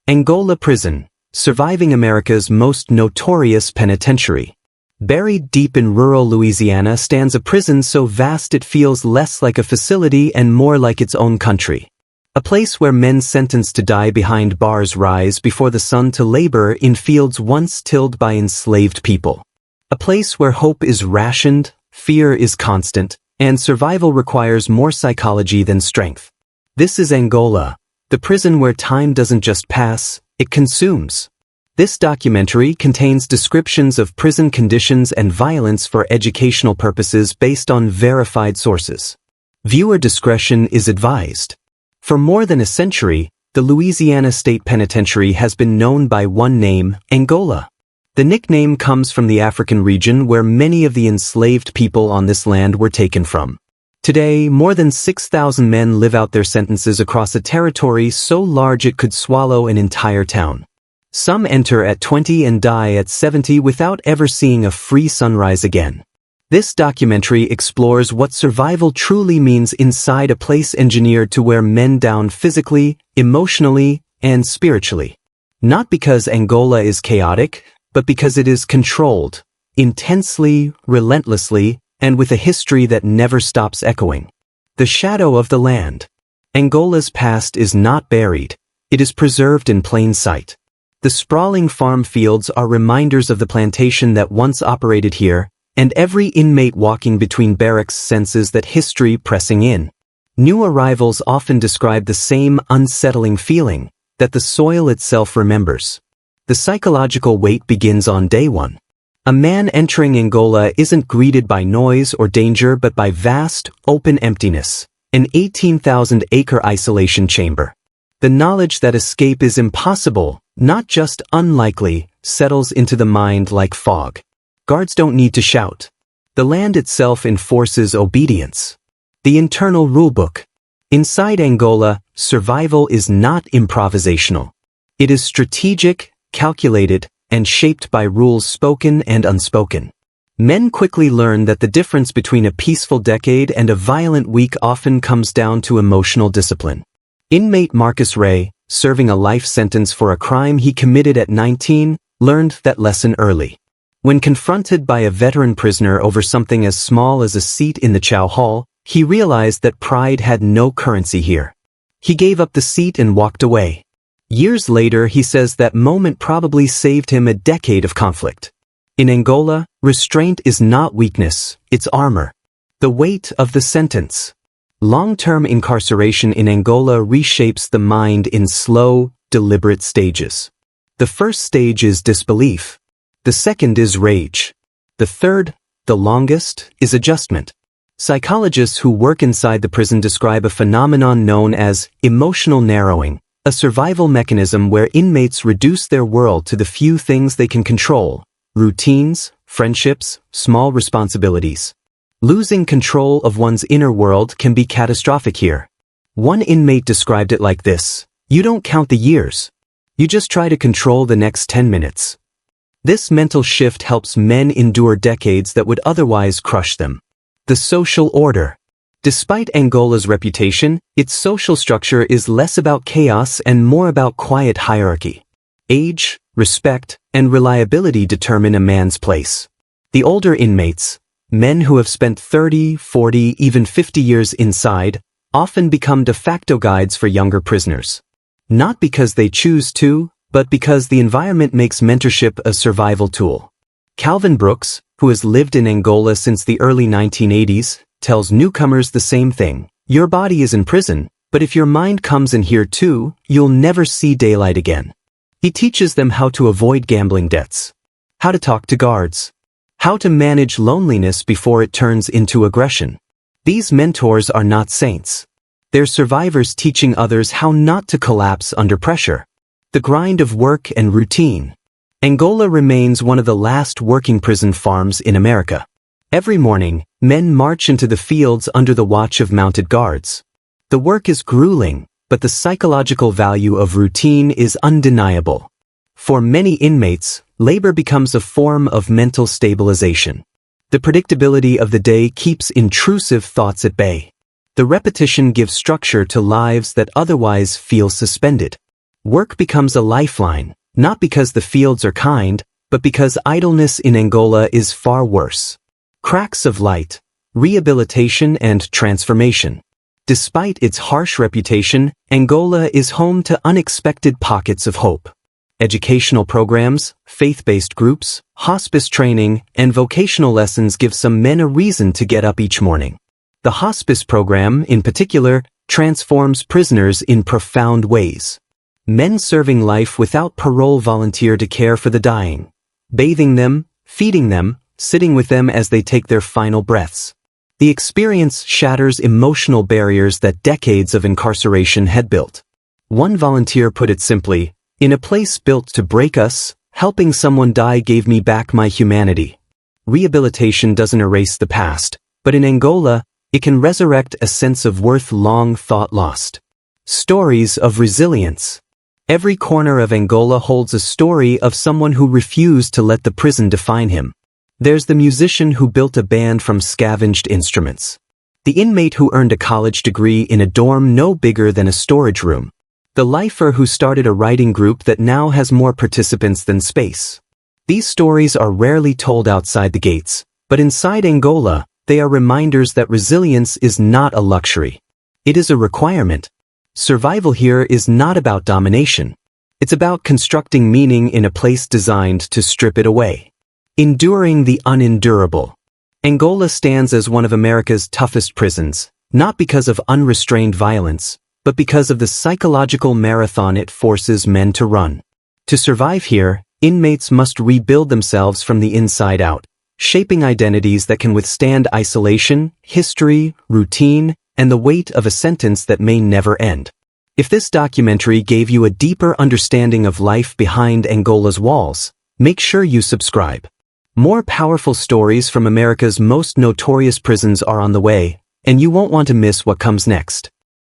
Angola Prison, surviving America's most notorious penitentiary. Buried deep in rural Louisiana stands a prison so vast it feels less like a facility and more like its own country. A place where men sentenced to die behind bars rise before the sun to labor in fields once tilled by enslaved people. A place where hope is rationed, fear is constant, and survival requires more psychology than strength. This is Angola, the prison where time doesn't just pass, it consumes. This documentary contains descriptions of prison conditions and violence for educational purposes based on verified sources. Viewer discretion is advised. For more than a century, the Louisiana State Penitentiary has been known by one name, Angola. The nickname comes from the African region where many of the enslaved people on this land were taken from. Today, more than 6,000 men live out their sentences across a territory so large it could swallow an entire town. Some enter at 20 and die at 70 without ever seeing a free sunrise again. This documentary explores what survival truly means inside a place engineered to wear men down physically, emotionally, and spiritually. Not because Angola is chaotic, but because it is controlled, intensely, relentlessly, and with a history that never stops echoing. The shadow of the land. Angola's past is not buried, it is preserved in plain sight. The sprawling farm fields are reminders of the plantation that once operated here, and every inmate walking between barracks senses that history pressing in. New arrivals often describe the same unsettling feeling, that the soil itself remembers. The psychological weight begins on day one. A man entering Angola isn't greeted by noise or danger but by vast, open emptiness, an 18,000-acre isolation chamber. The knowledge that escape is impossible, not just unlikely, settles into the mind like fog. Guards don't need to shout. The land itself enforces obedience. The internal rulebook. Inside Angola, survival is not improvisational. It is strategic, calculated, and shaped by rules spoken and unspoken. Men quickly learn that the difference between a peaceful decade and a violent week often comes down to emotional discipline. Inmate Marcus Ray, serving a life sentence for a crime he committed at 19, learned that lesson early. When confronted by a veteran prisoner over something as small as a seat in the chow hall, he realized that pride had no currency here. He gave up the seat and walked away. Years later, he says that moment probably saved him a decade of conflict. In Angola, restraint is not weakness, it's armor. The weight of the sentence. Long-term incarceration in Angola reshapes the mind in slow, deliberate stages. The first stage is disbelief. The second is rage. The third, the longest, is adjustment. Psychologists who work inside the prison describe a phenomenon known as emotional narrowing, a survival mechanism where inmates reduce their world to the few things they can control: routines, friendships, small responsibilities. Losing control of one's inner world can be catastrophic here. One inmate described it like this: "You don't count the years. You just try to control the next 10 minutes." This mental shift helps men endure decades that would otherwise crush them. The social order. Despite Angola's reputation, its social structure is less about chaos and more about quiet hierarchy. Age, respect, and reliability determine a man's place. The older inmates, men who have spent 30, 40, even 50 years inside, often become de facto guides for younger prisoners. Not because they choose to, but because the environment makes mentorship a survival tool. Calvin Brooks, who has lived in Angola since the early 1980s, tells newcomers the same thing: your body is in prison, but if your mind comes in here too, you'll never see daylight again. He teaches them how to avoid gambling debts, how to talk to guards, how to manage loneliness before it turns into aggression. These mentors are not saints. They're survivors teaching others how not to collapse under pressure. The grind of work and routine. Angola remains one of the last working prison farms in America. Every morning, men march into the fields under the watch of mounted guards. The work is grueling, but the psychological value of routine is undeniable. For many inmates, labor becomes a form of mental stabilization. The predictability of the day keeps intrusive thoughts at bay. The repetition gives structure to lives that otherwise feel suspended. Work becomes a lifeline, not because the fields are kind, but because idleness in Angola is far worse. Cracks of light, rehabilitation and transformation. Despite its harsh reputation, Angola is home to unexpected pockets of hope. Educational programs, faith-based groups, hospice training, and vocational lessons give some men a reason to get up each morning. The hospice program, in particular, transforms prisoners in profound ways. Men serving life without parole volunteer to care for the dying, bathing them, feeding them, sitting with them as they take their final breaths. The experience shatters emotional barriers that decades of incarceration had built. One volunteer put it simply, "In a place built to break us, helping someone die gave me back my humanity." Rehabilitation doesn't erase the past, but in Angola, it can resurrect a sense of worth long thought lost. Stories of resilience. Every corner of Angola holds a story of someone who refused to let the prison define him. There's the musician who built a band from scavenged instruments. The inmate who earned a college degree in a dorm no bigger than a storage room. The lifer who started a writing group that now has more participants than space. These stories are rarely told outside the gates, but inside Angola, they are reminders that resilience is not a luxury. It is a requirement. Survival here is not about domination. It's about constructing meaning in a place designed to strip it away. Enduring the unendurable. Angola stands as one of America's toughest prisons, not because of unrestrained violence, but because of the psychological marathon it forces men to run. To survive here, inmates must rebuild themselves from the inside out, shaping identities that can withstand isolation, history, routine, and the weight of a sentence that may never end. If this documentary gave you a deeper understanding of life behind Angola's walls, make sure you subscribe. More powerful stories from America's most notorious prisons are on the way, and you won't want to miss what comes next.